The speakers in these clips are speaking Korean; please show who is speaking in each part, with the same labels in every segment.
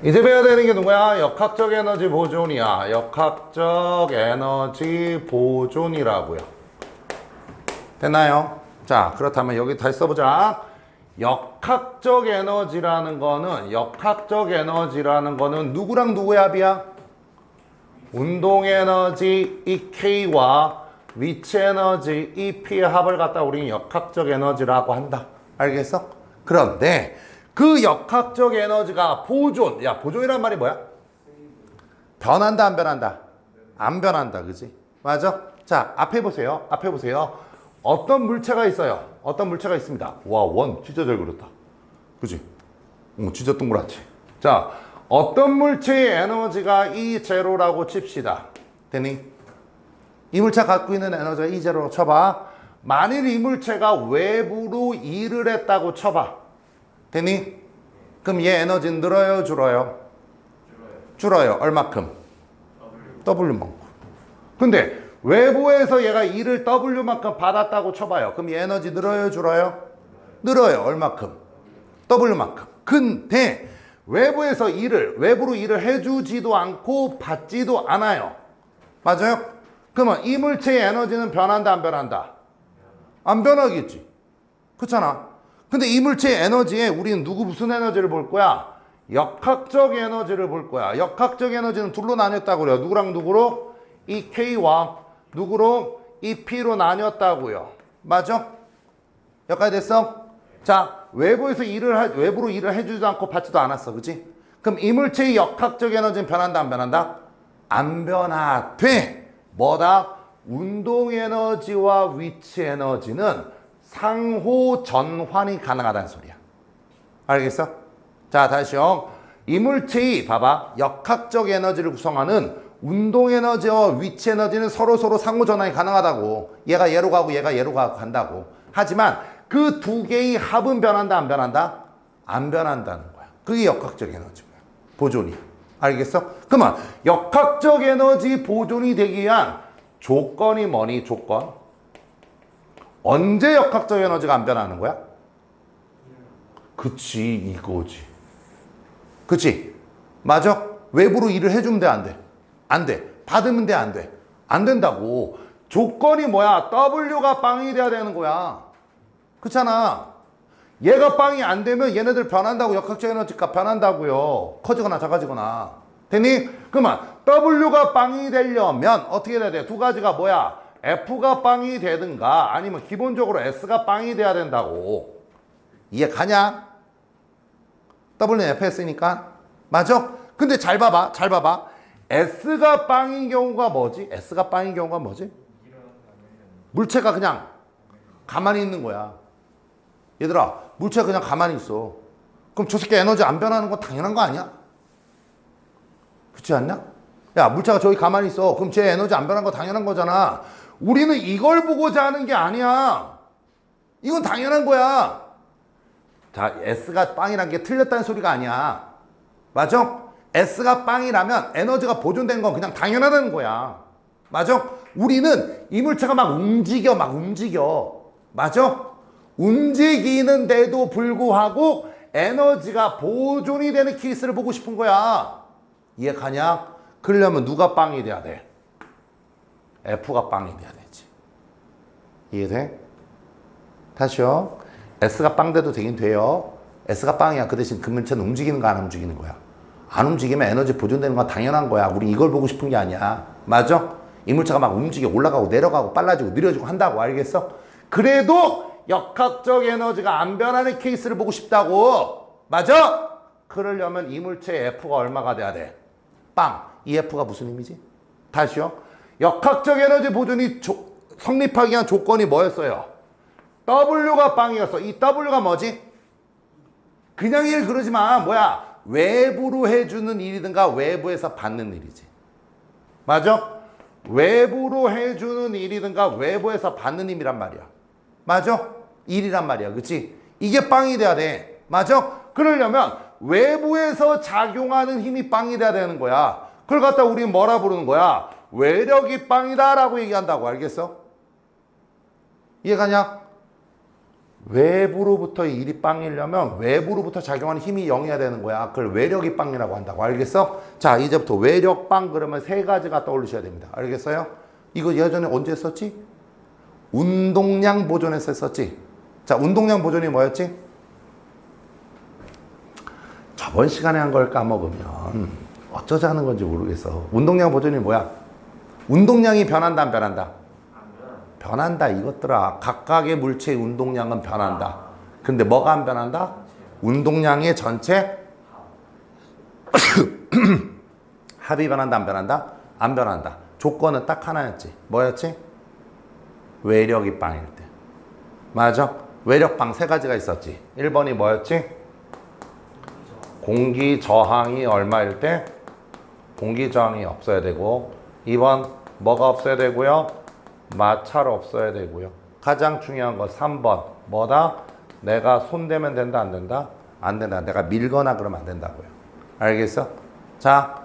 Speaker 1: 이제 배워야 되는 게 누구야? 역학적 에너지 보존이야. 역학적 에너지 보존이라고요. 됐나요? 자, 그렇다면 여기 다시 써보자. 역학적 에너지라는 거는 누구랑 누구의 합이야? 운동 에너지 EK와 위치 에너지 EP의 합을 갖다 우리는 역학적 에너지라고 한다. 알겠어? 그런데 그 역학적 에너지가 보존. 야, 보존이란 말이 뭐야? 변한다, 안 변한다? 안 변한다, 그지? 맞아? 자, 앞에 보세요. 앞에 보세요. 어떤 물체가 있어요? 어떤 물체가 있습니다. 와, 원 진짜 잘 그렸다. 그지? 진짜 동그랗지. 자, 어떤 물체의 에너지가 E0라고 칩시다. 되니? 이 물체가 갖고 있는 에너지가 E0라고 쳐봐. 만일 이 물체가 외부로 일을 했다고 쳐봐. 되니? 그럼 얘 에너지는 늘어요, 줄어요? 줄어요. 얼마큼? W만큼. 근데 외부에서 얘가 일을 W만큼 받았다고 쳐봐요. 그럼 얘 에너지 늘어요, 줄어요? 늘어요. 얼마큼? W만큼. 근데 외부에서 외부로 일을 해주지도 않고 받지도 않아요. 맞아요? 그러면 이 물체의 에너지는 변한다, 안 변한다? 안 변하겠지. 그렇잖아. 근데 이 물체의 에너지에 우리는 무슨 에너지를 볼 거야? 역학적 에너지를 볼 거야. 역학적 에너지는 둘로 나뉘었다고 그래요. 누구랑 누구로? EK와 누구로? EP로 나뉘었다고요. 맞아? 여기까지 됐어? 자, 외부로 일을 해주지도 않고 받지도 않았어. 그치? 그럼 이 물체의 역학적 에너지는 변한다, 안 변한다? 안 변화돼. 뭐다? 운동 에너지와 위치 에너지는 상호 전환이 가능하다는 소리야. 알겠어? 자, 다시요. 이 물체의 봐봐. 역학적 에너지를 구성하는 운동 에너지와 위치 에너지는 서로 상호 전환이 가능하다고. 얘가 얘로 가고 얘가 얘로 가고 간다고. 하지만 그 두 개의 합은 변한다, 안 변한다? 안 변한다는 거야. 그게 역학적 에너지야. 보존이. 알겠어? 그러면 역학적 에너지 보존이 되기 위한 조건이 뭐니? 조건. 언제 역학적 에너지가 안 변하는 거야? 그치, 이거지. 그치? 맞아? 외부로 일을 해주면 돼, 안 돼? 안 돼. 받으면 돼, 안 돼? 안 된다고. 조건이 뭐야? W가 빵이 돼야 되는 거야. 그렇잖아. 얘가 빵이 안 되면 얘네들 변한다고. 역학적 에너지가 변한다고요. 커지거나 작아지거나. 되니? 그러면 W가 빵이 되려면 어떻게 돼야 돼? 두 가지가 뭐야? F가 빵이 되든가 아니면 기본적으로 S가 빵이 돼야 된다고. 이해 가냐? W는 F였으니까. 맞아? 근데 잘 봐봐. S가 빵인 경우가 뭐지? S가 빵인 경우가 뭐지? 물체가 그냥 가만히 있는 거야. 얘들아, 물체가 그냥 가만히 있어. 그럼 저 새끼 에너지 안 변하는 건 당연한 거 아니야? 그렇지 않냐? 야, 물체가 저기 가만히 있어. 그럼 쟤 에너지 안 변하는 거 당연한 거잖아. 우리는 이걸 보고자 하는 게 아니야. 이건 당연한 거야. 자, S가 빵이란 게 틀렸다는 소리가 아니야. 맞아? S가 빵이라면 에너지가 보존된 건 그냥 당연하다는 거야. 맞아? 우리는 이 물체가 막 움직여. 맞아? 움직이는데도 불구하고 에너지가 보존이 되는 케이스를 보고 싶은 거야. 이해 가냐? 그러려면 누가 빵이 돼야 돼? F가 빵이 돼야 되지. 이해돼? 다시요. S가 빵 돼도 되긴 돼요. S가 빵이야. 그 대신 그 물체는 움직이는 거 안 움직이는 거야. 안 움직이면 에너지 보존되는 건 당연한 거야. 우리 이걸 보고 싶은 게 아니야. 맞아? 이 물체가 막 움직여 올라가고 내려가고 빨라지고 느려지고 한다고. 알겠어? 그래도 역학적 에너지가 안 변하는 케이스를 보고 싶다고. 맞아? 그러려면 이 물체의 F가 얼마가 돼야 돼? 빵. 이 F가 무슨 의미지? 다시요. 역학적 에너지 보존이 성립하기 위한 조건이 뭐였어요? W가 빵이었어. 이 W가 뭐지? 그냥 일 그러지 마. 뭐야? 외부로 해주는 일이든가 외부에서 받는 일이지. 맞아? 외부로 해주는 일이든가 외부에서 받는 힘이란 말이야. 맞아? 일이란 말이야. 그치? 이게 빵이 돼야 돼. 맞아? 그러려면 외부에서 작용하는 힘이 빵이 돼야 되는 거야. 그걸 갖다 우리는 뭐라 부르는 거야? 외력이 빵이다 라고 얘기한다고. 알겠어? 이해가냐? 외부로부터 일이 빵이려면 외부로부터 작용하는 힘이 0이어야 되는 거야. 그걸 외력이 빵이라고 한다고. 알겠어? 자, 이제부터 외력 빵 그러면 세 가지가 떠올리셔야 됩니다. 알겠어요? 이거 예전에 언제 했었지? 운동량 보존에서 했었지? 자, 운동량 보존이 뭐였지? 저번 시간에 한 걸 까먹으면 어쩌자는 건지 모르겠어. 운동량 보존이 뭐야? 운동량이 변한다, 안 변한다? 변한다 이것들아. 각각의 물체의 운동량은 변한다. 근데 뭐가 안 변한다? 운동량의 전체 합이 변한다, 안 변한다? 안 변한다. 조건은 딱 하나였지. 뭐였지? 외력이 빵일 때. 맞아? 외력빵 세 가지가 있었지. 1번이 뭐였지? 공기 저항이 얼마일 때? 공기 저항이 없어야 되고. 2번 뭐가 없어야 되고요? 마찰 없어야 되고요. 가장 중요한 거 3번 뭐다? 내가 손대면 된다, 안 된다? 안 된다. 내가 밀거나 그러면 안 된다고요. 알겠어? 자,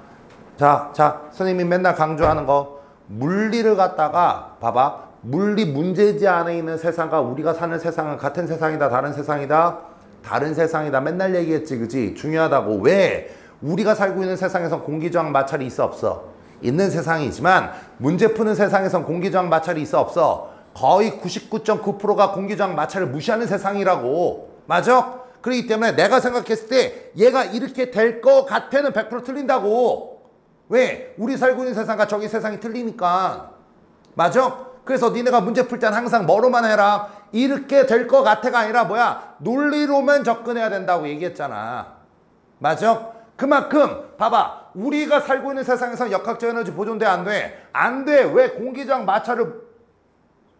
Speaker 1: 선생님이 맨날 강조하는 거 물리를 갖다가 봐봐. 물리 문제지 안에 있는 세상과 우리가 사는 세상은 같은 세상이다, 다른 세상이다? 다른 세상이다. 맨날 얘기했지, 그지? 중요하다고. 왜? 우리가 살고 있는 세상에선 공기저항 마찰이 있어, 없어? 있는 세상이지만 문제 푸는 세상에선 공기저항 마찰이 있어, 없어? 거의 99.9%가 공기저항 마찰을 무시하는 세상이라고. 맞아? 그렇기 때문에 내가 생각했을 때 얘가 이렇게 될 것 같아는 100% 틀린다고. 왜? 우리 살고 있는 세상과 저기 세상이 틀리니까. 맞아? 그래서 니네가 문제 풀 때는 항상 뭐로만 해라? 이렇게 될 것 같아가 아니라 뭐야? 논리로만 접근해야 된다고 얘기했잖아. 맞아? 그만큼 봐봐. 우리가 살고 있는 세상에서 역학적 에너지 보존돼, 안 돼? 안 돼. 왜? 공기저항 마찰을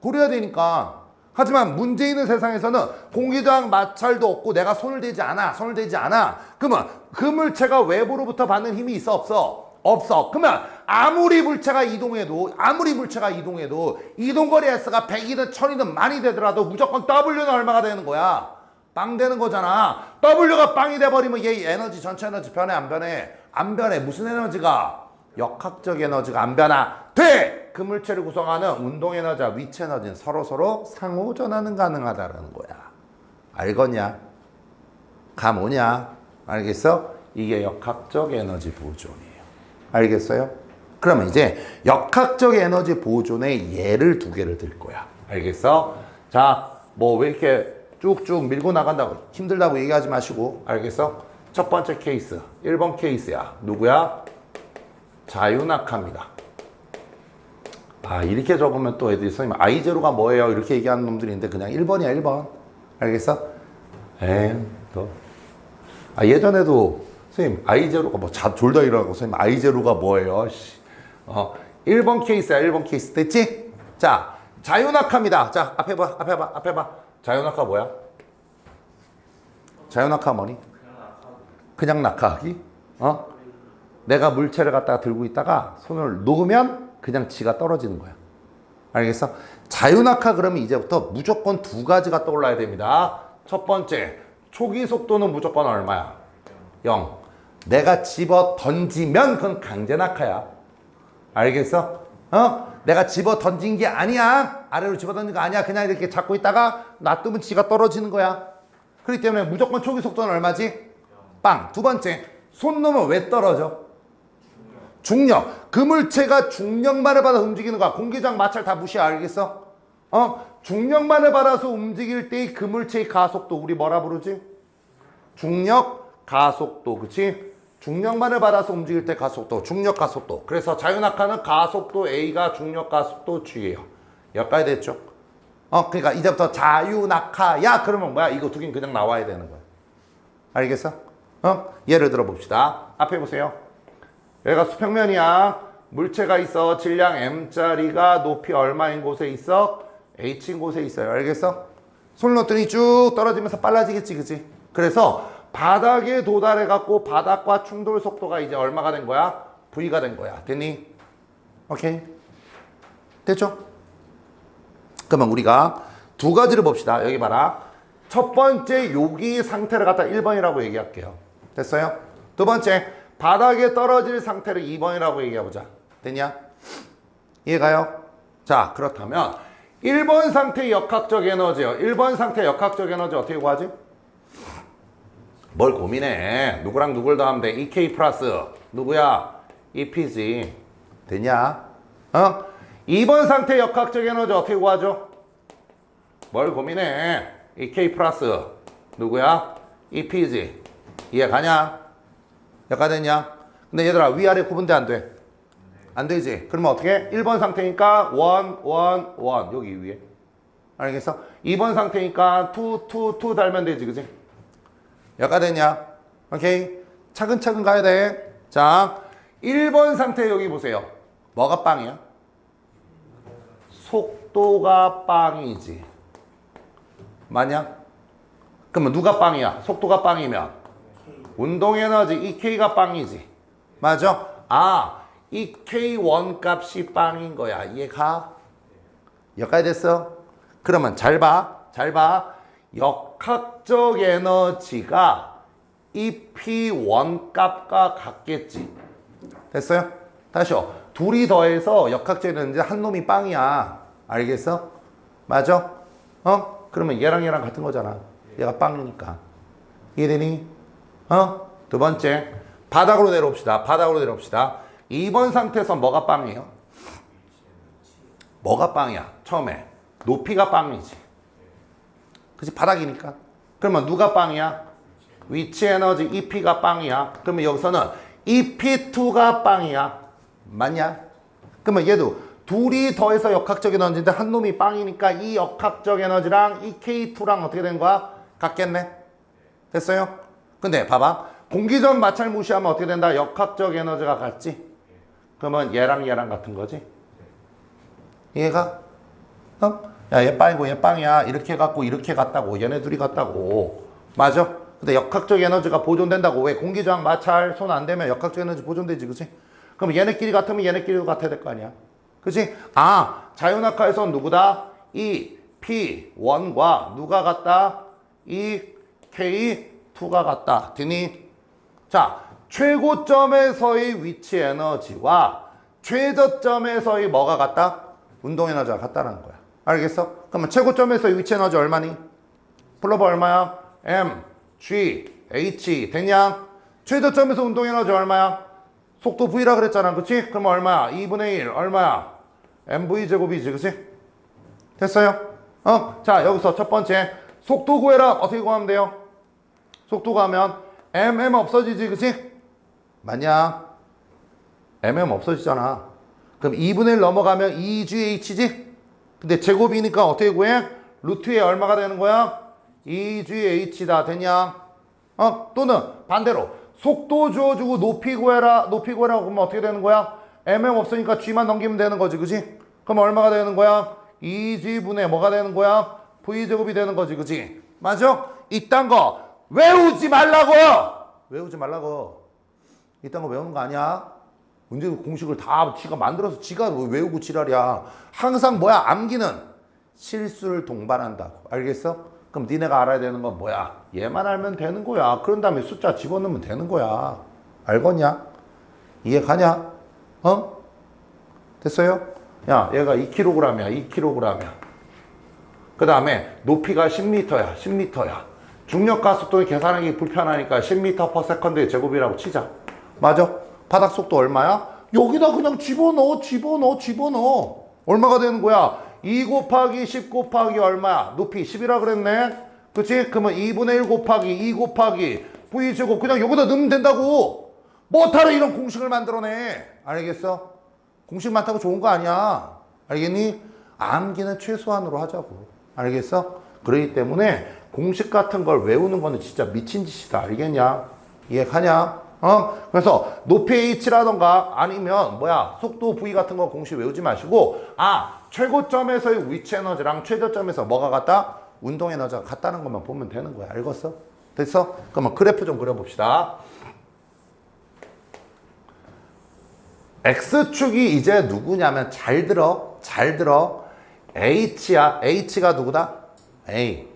Speaker 1: 고려해야 되니까. 하지만 문제 있는 세상에서는 공기저항 마찰도 없고 내가 손을 대지 않아. 그러면 그 물체가 외부로부터 받는 힘이 있어, 없어? 없어. 그러면 아무리 물체가 이동해도 이동거리 S가 100이든 1000이든 많이 되더라도 무조건 W는 얼마가 되는 거야? 빵 되는 거잖아. W가 빵이 돼버리면 얘 에너지, 전체 에너지 변해, 안 변해? 안 변해. 무슨 에너지가? 역학적 에너지가 안 변화돼. 그 물체를 구성하는 운동 에너지와 위치 에너지는 서로 상호 전환은 가능하다는 거야. 알겠냐? 감 오냐? 알겠어? 이게 역학적 에너지 보존이에요. 알겠어요? 그러면 이제 역학적 에너지 보존의 예를 두 개를 들 거야. 알겠어? 자, 뭐 왜 이렇게 쭉쭉 밀고 나간다고 힘들다고 얘기하지 마시고. 알겠어? 첫 번째 케이스 1번 케이스야. 누구야? 자유낙하입니다. 아, 이렇게 적으면 또 애들이 선생님 I0가 뭐예요? 이렇게 얘기하는 놈들이 있는데 그냥 1번이야 1번. 알겠어? 예전에도 선생님 I0가 뭐 졸다 일어나고 선생님 I0가 뭐예요? 1번 케이스야 1번 케이스. 됐지? 자, 자유낙하입니다. 자, 앞에 봐. 자유낙하 뭐야? 자유낙하 뭐니? 그냥 낙하하기? 내가 물체를 갖다가 들고 있다가 손을 놓으면 그냥 지가 떨어지는 거야. 알겠어? 자유낙하 그러면 이제부터 무조건 두 가지가 떠올라야 됩니다. 첫 번째, 초기 속도는 무조건 얼마야? 0. 내가 집어 던지면 그건 강제 낙하야. 알겠어? 내가 집어 던진 게 아니야. 아래로 집어 던진 거 아니야. 그냥 이렇게 잡고 있다가 놔두면 지가 떨어지는 거야. 그렇기 때문에 무조건 초기 속도는 얼마지? 빵. 두 번째, 손 놓으면 왜 떨어져? 중력. 그 물체가 중력만을 받아 움직이는 거야. 공기저항 마찰 다 무시해. 알겠어? 중력만을 받아서 움직일 때 그 물체의 가속도 우리 뭐라 부르지? 중력 가속도. 그치? 중력만을 받아서 움직일 때 가속도, 중력 가속도. 그래서 자유낙하는 가속도 A가 중력 가속도 G예요. 여기까지 됐죠? 그러니까 이제부터 자유낙하야 그러면 뭐야? 이거 두 개는 그냥 나와야 되는 거야. 알겠어? 예를 들어 봅시다. 앞에 보세요. 여기가 수평면이야. 물체가 있어. 질량 M짜리가 높이 얼마인 곳에 있어? H인 곳에 있어요. 알겠어? 손을 놓더니 쭉 떨어지면서 빨라지겠지, 그치? 그래서 바닥에 도달해갖고 바닥과 충돌 속도가 이제 얼마가 된 거야? V가 된 거야. 됐니? 오케이. 됐죠? 그러면 우리가 두 가지를 봅시다. 여기 봐라. 첫 번째 여기 상태를 갖다 1번이라고 얘기할게요. 됐어요? 두 번째 바닥에 떨어질 상태를 2번이라고 얘기해보자. 됐냐? 이해가요? 자, 그렇다면 1번 상태의 역학적 에너지요. 1번 상태의 역학적 에너지 어떻게 구하지? 뭘 고민해. 누구랑 누굴 더하면 돼? EK 플러스 누구야? EP지. 되냐? 2번 상태의 역학적 에너지 어떻게 구하죠? 뭘 고민해. EK 플러스 누구야? EP지. 이해 가냐? 여기가 됐냐? 근데 얘들아 위아래 구분돼 안 돼? 안 되지. 그러면 어떻게? 1번 상태니까 1, 1, 1 여기 위에. 알겠어? 2번 상태니까 2, 2, 2 달면 되지. 그치? 여기가 됐냐? 오케이? 차근차근 가야 돼. 자, 1번 상태 여기 보세요. 뭐가 빵이야? 속도가 빵이지. 맞냐? 그러면 누가 빵이야? 속도가 빵이면 운동에너지 EK가 빵이지. 맞아? EK1 값이 빵인 거야. 이해가? 여기까지 됐어? 그러면 잘 봐. 잘 봐. 역학적 에너지가 EP1 값과 같겠지. 됐어요? 다시요. 둘이 더해서 역학적 에너지 한 놈이 빵이야. 알겠어? 맞아? 그러면 얘랑 같은 거잖아. 얘가 빵이니까. 이해되니? 두 번째. 바닥으로 내려옵시다. 바닥으로 내려옵시다. 2번 상태에서 뭐가 빵이에요? 뭐가 빵이야? 처음에. 높이가 빵이지. 그치? 바닥이니까. 그러면 누가 빵이야? 위치 에너지 EP가 빵이야. 그러면 여기서는 EP2가 빵이야. 맞냐? 그러면 얘도 둘이 더해서 역학적 에너지인데 한 놈이 빵이니까 이 역학적 에너지랑 이 K2랑 어떻게 된 거야? 같겠네? 됐어요? 근데 봐봐. 공기적 마찰 무시하면 어떻게 된다? 역학적 에너지가 같지? 그러면 얘랑 같은 거지? 이해가? 야, 얘 빵이고 얘 빵이야. 이렇게 갖고 이렇게 같다고. 얘네 둘이 같다고. 맞아? 근데 역학적 에너지가 보존된다고. 왜? 공기저항 마찰 손 안 대면 역학적 에너지 보존되지. 그치? 그럼 얘네끼리 같으면 얘네끼리도 같아야 될 거 아니야? 그치? 자유낙하에선 누구다? 이 P1과 누가 같다? 이 K2가 같다. 되니? 자, 최고점에서의 위치 에너지와 최저점에서의 뭐가 같다? 운동 에너지가 같다는 거야. 알겠어? 그러면 최고점에서의 위치 에너지 얼마니? 불러봐 얼마야? M, G, H 됐냐? 최저점에서 운동 에너지 얼마야? 속도 V라 그랬잖아. 그치? 그럼 얼마야? 2분의 1 얼마야? MV 제곱이지. 그치? 됐어요? 자, 여기서 첫 번째 속도 구해라. 어떻게 구하면 돼요? 속도 구하면 MM 없어지지. 그치? 맞냐? MM 없어지잖아. 그럼 2분의 1 넘어가면 2GH지? 근데 제곱이니까 어떻게 구해? 루트에 얼마가 되는 거야? 2GH다. 됐냐? 또는 반대로 속도 주어주고 높이 구해라. 높이 구해라. 그러면 어떻게 되는 거야? MM 없으니까 G만 넘기면 되는 거지. 그치? 그럼 얼마가 되는 거야? 2G분의 뭐가 되는 거야? V제곱이 되는 거지. 그치? 맞아? 이딴 거 외우지 말라고! 외우지 말라고. 이딴 거 외우는 거 아니야? 언제 공식을 다 지가 만들어서 지가 외우고 지랄이야. 항상 뭐야? 암기는 실수를 동반한다고. 알겠어? 그럼 니네가 알아야 되는 건 뭐야? 얘만 알면 되는 거야. 그런 다음에 숫자 집어넣으면 되는 거야. 알겠냐? 이해 가냐? 됐어요? 야, 얘가 2kg이야. 2kg이야. 그 다음에 높이가 10m야. 10m야. 중력과 속도를 계산하기 불편하니까 10m/s의 제곱이라고 치자. 맞아? 바닥 속도 얼마야? 여기다 그냥 집어넣어. 얼마가 되는 거야? 2 곱하기 10 곱하기 얼마야? 높이 10이라 그랬네? 그치? 그러면 2분의 1 곱하기 2 곱하기 V제곱 그냥 여기다 넣으면 된다고. 뭐하러 이런 공식을 만들어내. 알겠어? 공식 많다고 좋은 거 아니야. 알겠니? 암기는 최소한으로 하자고. 알겠어? 그렇기 때문에 공식 같은 걸 외우는 거는 진짜 미친 짓이다. 알겠냐? 이해가냐? 그래서 높이 H라던가 아니면 속도 V 같은 거 공식 외우지 마시고 최고점에서의 위치 에너지랑 최저점에서 뭐가 같다? 운동 에너지가 같다는 것만 보면 되는 거야. 알겠어? 됐어? 그러면 그래프 좀 그려봅시다. X축이 이제 누구냐면 잘 들어. H야. H가 누구다? A.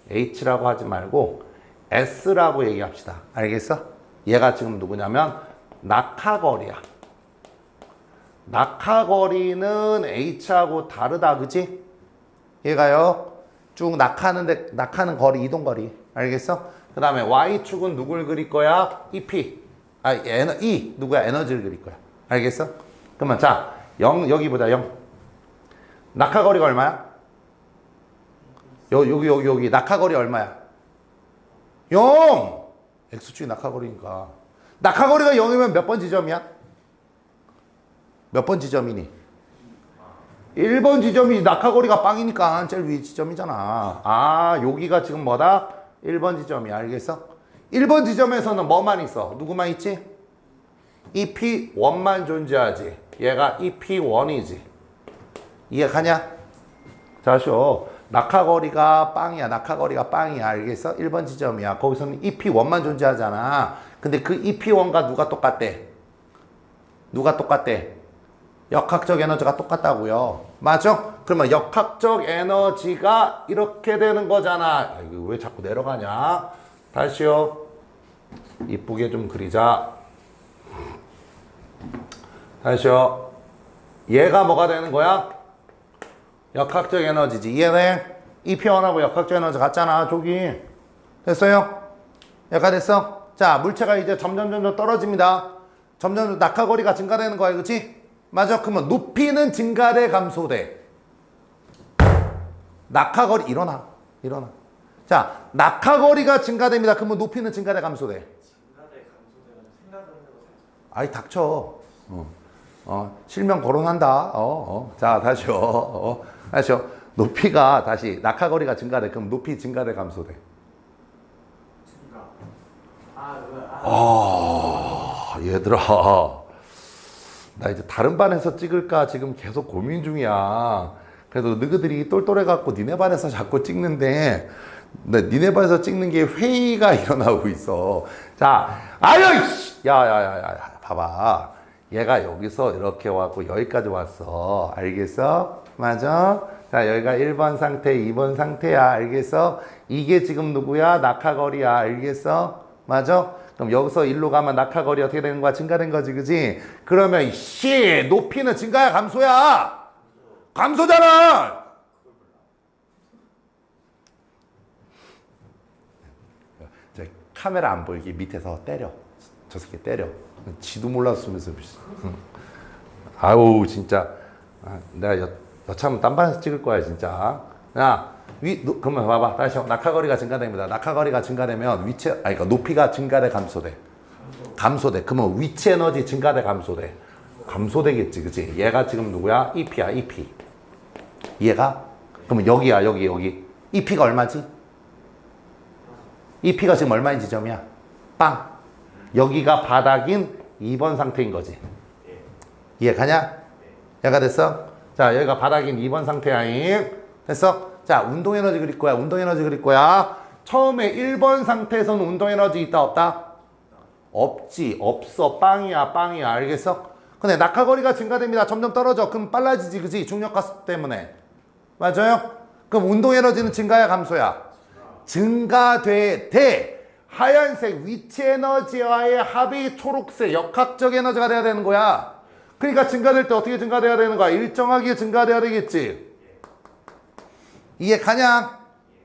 Speaker 1: H라고 하지 말고 S라고 얘기합시다. 알겠어? 얘가 지금 누구냐면 낙하거리야. 낙하거리는 H하고 다르다. 그치? 얘가요 쭉 낙하는 거리, 이동 거리. 알겠어? 그 다음에 y축은 누굴 그릴 거야? EP. 누구야? 에너지를 그릴 거야. 알겠어? 그러면 자, 여기 보자. 0. 낙하거리가 얼마야? 여기 낙하거리 얼마야? 0! x축이 낙하거리니까. 낙하거리가 0이면 몇 번 지점이야? 몇 번 지점이니? 1번 지점이 낙하거리가 빵이니까 제일 위 지점이잖아. 여기가 지금 뭐다? 1번 지점이야. 알겠어? 1번 지점에서는 뭐만 있어? 누구만 있지? EP1만 존재하지. 얘가 EP1이지. 이해가냐? 자쇼. 낙하거리가 빵이야. 낙하거리가 빵이야. 알겠어? 1번 지점이야. 거기서는 EP1만 존재하잖아. 근데 그 EP1과 누가 똑같대? 누가 똑같대? 역학적 에너지가 똑같다고요. 맞죠? 그러면 역학적 에너지가 이렇게 되는 거잖아. 이거 왜 자꾸 내려가냐? 다시요. 이쁘게 좀 그리자. 다시요. 얘가 뭐가 되는 거야? 역학적 에너지지. 이해돼? EP1하고 역학적 에너지 같잖아. 저기. 됐어요? 얘가 됐어? 자, 물체가 이제 점점 떨어집니다. 점점 낙하거리가 증가되는 거야. 그치? 맞아. 그러면 높이는 증가돼 감소돼. 낙하거리 일어나. 자, 낙하거리가 증가됩니다. 그러면 높이는 증가돼 감소돼.
Speaker 2: 증가돼 감소되면 생각하는 대로
Speaker 1: 아이 닥쳐. 실명 거론한다. 자, 다시요. 높이가 다시 낙하거리가 증가돼. 그럼 높이 증가돼 감소돼.
Speaker 2: 증가.
Speaker 1: 얘들아. 나 이제 다른 반에서 찍을까 지금 계속 고민 중이야. 그래서 너희들이 똘똘해갖고 니네 반에서 자꾸 찍는데 니네 반에서 찍는 게 회의가 일어나고 있어. 자, 야, 봐봐. 얘가 여기서 이렇게 왔고 여기까지 왔어. 알겠어? 맞아? 자, 여기가 1번 상태, 2번 상태야. 알겠어? 이게 지금 누구야? 낙하거리야. 알겠어? 맞아? 그럼 여기서 일로 가면 낙하거리 어떻게 되는 거야? 증가된 거지, 그지? 그러면 높이는 증가야, 감소야? 감소잖아! 저 카메라 안 보이게 밑에서 때려. 저 새끼 때려. 지도 몰랐으면서. 아우, 진짜. 내가 여차하면 딴 반에서 찍을 거야, 진짜. 야, 그러면 봐봐. 다시 낙하거리가 증가됩니다. 낙하거리가 증가되면 그러니까 높이가 증가돼, 감소돼? 감소돼. 그러면 위치 에너지 증가돼, 감소돼? 감소되겠지, 그치? 얘가 지금 누구야? EP야, EP. 얘가? 그러면 여기야, 여기. EP가 얼마지? EP가 지금 얼마인 지점이야? 빵. 여기가 바닥인 2번 상태인 거지. 이해가냐? 얘가 됐어? 자, 여기가 바닥인 2번 상태야. 됐어? 자, 운동에너지 그릴 거야. 처음에 1번 상태에서는 운동에너지 있다, 없다? 없지, 없어. 빵이야. 알겠어? 근데 낙하거리가 증가됩니다. 점점 떨어져. 그럼 빨라지지, 그지? 중력가속 때문에. 맞아요? 그럼 운동에너지는 증가야, 감소야? 증가돼. 하얀색 위치 에너지와의 합이 초록색 역학적 에너지가 돼야 되는 거야. 그러니까 증가될 때 어떻게 증가돼야 되는 거야? 일정하게 증가돼야 되겠지. 이해가냐?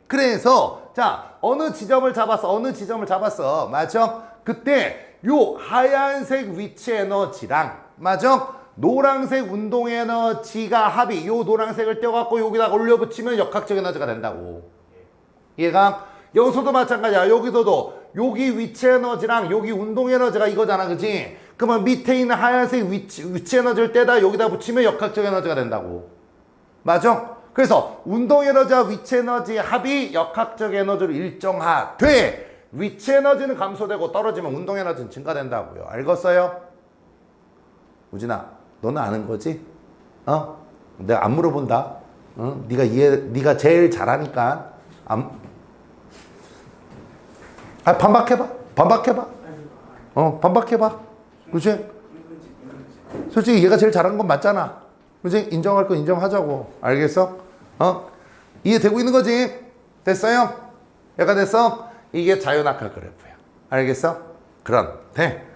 Speaker 1: 그래서 자, 어느 지점을 잡았어. 맞죠? 그때 요 하얀색 위치 에너지랑 맞죠? 노란색 운동 에너지가 합이 요 노란색을 떼어갖고 여기다 올려붙이면 역학적 에너지가 된다고. 얘가 여기서도 마찬가지야. 여기서도 여기 위치 에너지랑 여기 운동 에너지가 이거잖아, 그치? 그러면 밑에 있는 하얀색 위치 에너지를 떼다 여기다 붙이면 역학적 에너지가 된다고. 맞아? 그래서 운동 에너지와 위치 에너지의 합이 역학적 에너지로 일정하되 위치 에너지는 감소되고 떨어지면 운동 에너지는 증가된다고요. 알겠어요? 우진아, 너는 아는 거지? 내가 안 물어본다. 네가 제일 잘하니까. 반박해봐. 반박해봐. 그치? 솔직히 얘가 제일 잘하는 건 맞잖아. 그치? 인정할 건 인정하자고. 알겠어? 이해되고 있는 거지? 됐어요? 얘가 됐어? 이게 자유낙하 그래프야. 알겠어? 그런데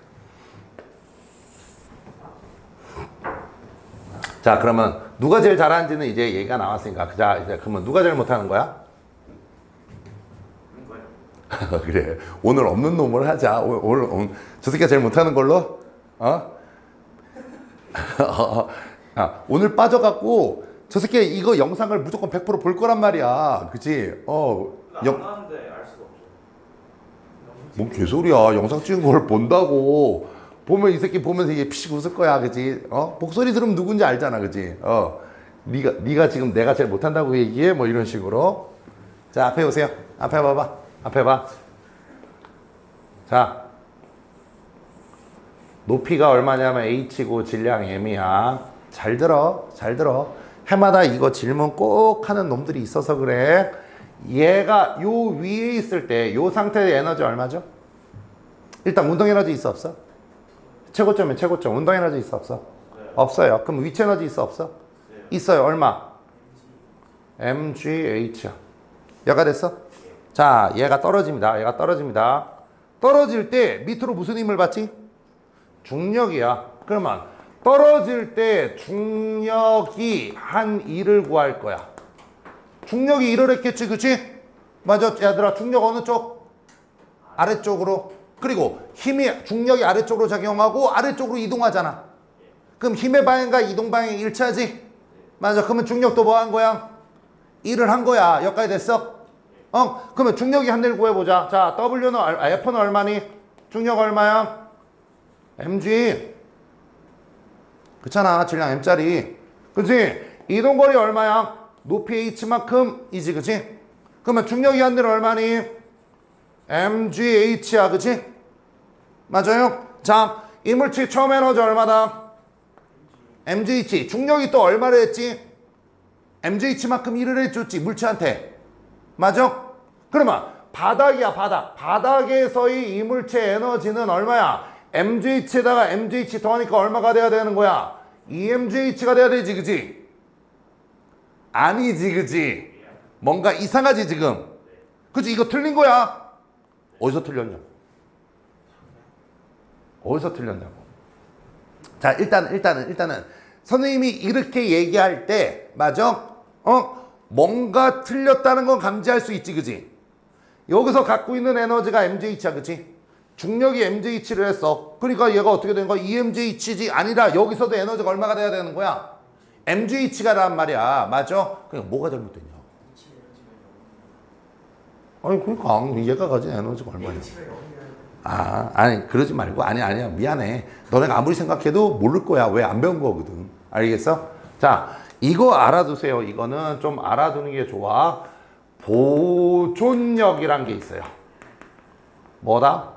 Speaker 1: 자, 그러면 누가 제일 잘하는지는 이제 얘기가 나왔으니까. 자, 이제 그러면 누가 제일 못하는 거야?
Speaker 2: 그런 거예요.
Speaker 1: 그래. 오늘 없는 놈을 하자. 오늘 저 새끼가 제일 못하는 걸로? 오늘 빠져갖고 저 새끼 이거 영상을 무조건 100%볼 거란 말이야. 그치?
Speaker 2: 안 하는데 알 수가 없죠.
Speaker 1: 뭔 개소리야. 영상 찍은 걸 본다고. 보면 이 새끼 보면서 이게 피식 웃을 거야. 그치? 목소리 들으면 누군지 알잖아. 그치? 네가 지금 내가 제일 못한다고 얘기해? 뭐 이런 식으로. 자, 앞에 오세요. 앞에 봐봐. 앞에 봐. 자. 높이가 얼마냐면 h고 질량 m이야. 잘 들어. 잘 들어. 해마다 이거 질문 꼭 하는 놈들이 있어서 그래. 얘가 요 위에 있을 때 요 상태의 에너지 얼마죠? 일단 운동 에너지 있어 없어? 최고점이야 최고점. 운동 에너지 있어 없어?
Speaker 2: 네.
Speaker 1: 없어요. 그럼 위치 에너지 있어 없어?
Speaker 2: 네.
Speaker 1: 있어요. 얼마? mgh야. 얘가 됐어? 자, 얘가 떨어집니다. 얘가 떨어집니다. 떨어질 때 밑으로 무슨 힘을 받지? 중력이야. 그러면 떨어질 때 중력이 한 1을 구할 거야. 중력이 1을 했겠지, 그치? 맞아, 얘들아. 중력 어느 쪽? 아래쪽으로. 그리고 힘이 중력이 아래쪽으로 작용하고 아래쪽으로 이동하잖아. 그럼 힘의 방향과 이동 방향이 일치하지? 맞아. 그러면 중력도 뭐 한 거야? 1을 한 거야. 여기까지 됐어? 그러면 중력이 한 1 구해보자. 자, W는, F는 얼마니? 중력 얼마야? mg. 그렇잖아. 질량 m짜리. 그치? 이동거리 얼마야? 높이 h만큼이지. 그치? 그러면 중력이 한 1 얼마니? mgh야. 그치? 맞아요? 자, 이물질 처음 에너지 얼마다? mgh. 중력이 또 얼마를 했지? mgh만큼 1을 해줬지. 물체한테. 맞아? 그러면 바닥이야. 바닥. 바닥에서의 이물체 에너지는 얼마야? mgh에다가 mgh 더하니까 얼마가 돼야 되는 거야? emgh가 돼야 되지. 그치? 아니지. 그치? 뭔가 이상하지 지금. 그치? 이거 틀린 거야. 어디서 틀렸냐? 어디서 틀렸냐고. 자, 일단은 선생님이 이렇게 얘기할 때 맞아? 뭔가 틀렸다는 건 감지할 수 있지. 그치? 여기서 갖고 있는 에너지가 mgh야. 그치? 중력이 mgh를 했어. 그러니까 얘가 어떻게 되는 거야? emgh지 아니라 여기서도 에너지가 얼마가 돼야 되는 거야? mgh가 란 말이야. 맞아? 그러니까 뭐가 잘못됐냐? 아니 그러니까 얘가 가진 에너지가 얼마냐? 아니 그러지 말고 아니야 미안해. 너네가 아무리 생각해도 모를 거야. 왜 안 배운 거거든. 알겠어? 자, 이거 알아두세요. 이거는 좀 알아두는 게 좋아. 보존력이란 게 있어요. 뭐다?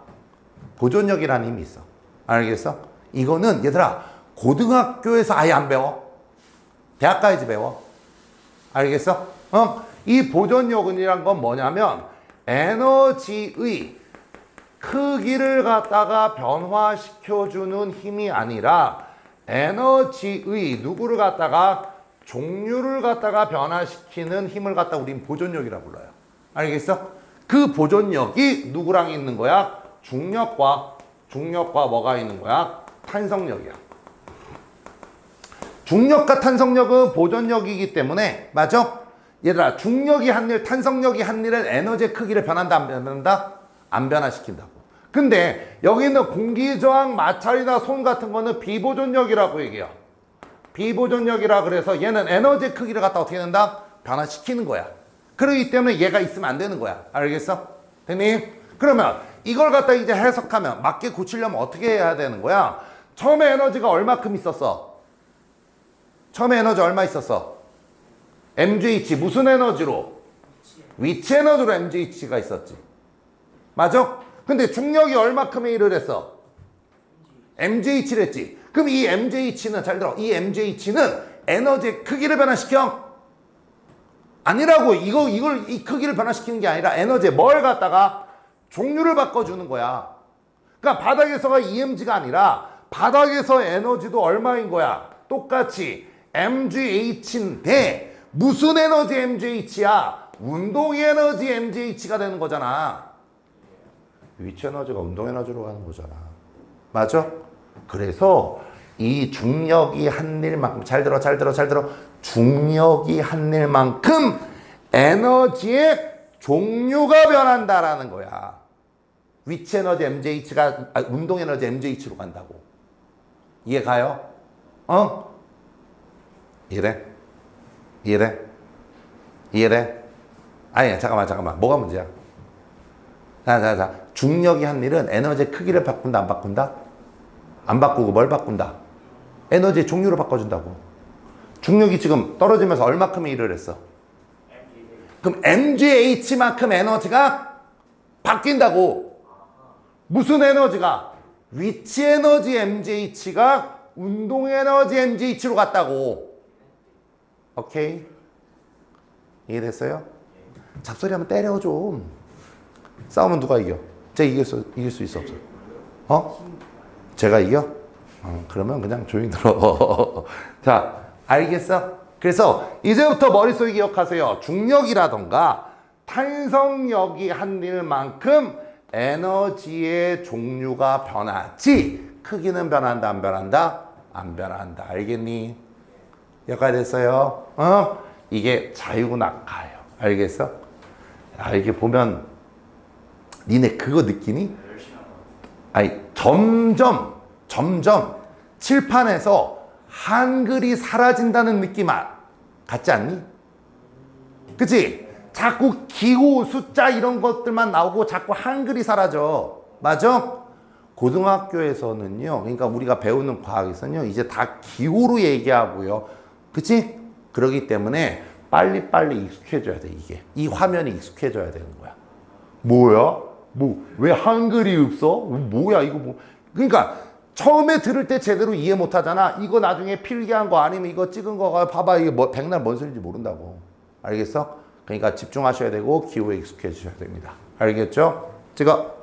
Speaker 1: 보존력이라는 힘이 있어. 알겠어? 이거는 얘들아 고등학교에서 아예 안 배워. 대학 가야지 배워. 알겠어? 이 보존력이란 건 뭐냐면 에너지의 크기를 갖다가 변화시켜주는 힘이 아니라 에너지의 누구를 갖다가 종류를 갖다가 변화시키는 힘을 갖다 우린 보존력이라고 불러요. 알겠어? 그 보존력이 누구랑 있는 거야? 중력과 뭐가 있는 거야? 탄성력이야. 중력과 탄성력은 보존력이기 때문에 맞아? 얘들아 중력이 한 일, 탄성력이 한 일은 에너지의 크기를 변한다 안 변한다? 안 변화시킨다고. 근데 여기 있는 공기저항, 마찰이나 손 같은 거는 비보존력이라고 얘기해요. 비보존력이라 그래서 얘는 에너지의 크기를 갖다 어떻게 된다? 변화시키는 거야. 그렇기 때문에 얘가 있으면 안 되는 거야. 알겠어? 됐니? 그러면 이걸 갖다 이제 해석하면 맞게 고치려면 어떻게 해야 되는 거야? 처음에 에너지가 얼마큼 있었어? 처음에 에너지 얼마 있었어? mgh 무슨 에너지로? 위치 에너지로 mgh가 있었지. 맞아? 근데 중력이 얼마큼의 일을 했어? mgh를 했지. 그럼 이 mgh는 잘 들어. 이 mgh는 에너지의 크기를 변화시켜? 아니라고. 이 크기를 변화시키는 게 아니라 에너지의 뭘 갖다가 종류를 바꿔주는 거야. 그러니까 바닥에서가 EMG가 아니라 바닥에서 에너지도 얼마인 거야? 똑같이 mgh인데 무슨 에너지 mgh야? 운동 에너지 mgh가 되는 거잖아. 위치 에너지가 운동 에너지로 가는 거잖아. 맞아? 그래서 이 중력이 한 일만큼, 잘 들어. 중력이 한 일만큼 에너지의 종류가 변한다라는 거야. 위치 에너지 MJH가 운동 에너지 MJH로 간다고. 이해 가요? 이해돼? 아니야, 잠깐만. 뭐가 문제야? 자. 중력이 한 일은 에너지의 크기를 바꾼다, 안 바꾼다? 안 바꾸고 뭘 바꾼다? 에너지의 종류를 바꿔준다고. 중력이 지금 떨어지면서 얼마큼의 일을 했어? 그럼 MGH만큼 에너지가 바뀐다고. 무슨 에너지가? 위치 에너지 MGH가 운동 에너지 MGH로 갔다고. 오케이? 이해됐어요? 잡소리 하면 때려 좀. 싸우면 누가 이겨? 제가 이길 수 있어 없어? 제가 이겨? 그러면 그냥 조용히 들어. 자, 알겠어? 그래서 이제부터 머릿속에 기억하세요. 중력이라던가 탄성력이 한 일만큼 에너지의 종류가 변하지 크기는 변한다, 안 변한다? 안 변한다. 알겠니? 여기까지 됐어요? 이게 자유낙하예요. 알겠어? 이게 보면 니네 그거 느끼니? 아니, 점점 칠판에서 한글이 사라진다는 느낌 같지 않니? 그치? 자꾸 기호, 숫자 이런 것들만 나오고 자꾸 한글이 사라져. 맞아? 고등학교에서는요, 그러니까 우리가 배우는 과학에서는요, 이제 다 기호로 얘기하고요. 그치? 그러기 때문에 빨리빨리 익숙해져야 돼, 이게. 이 화면이 익숙해져야 되는 거야. 뭐야? 왜 한글이 없어? 뭐야, 이거 뭐. 그러니까 처음에 들을 때 제대로 이해 못 하잖아. 이거 나중에 필기한 거 아니면 이거 찍은 거가 봐봐. 이게 뭐, 백날 뭔 소리인지 모른다고. 알겠어? 그러니까 집중하셔야 되고 기호에 익숙해지셔야 됩니다. 알겠죠? 찍어.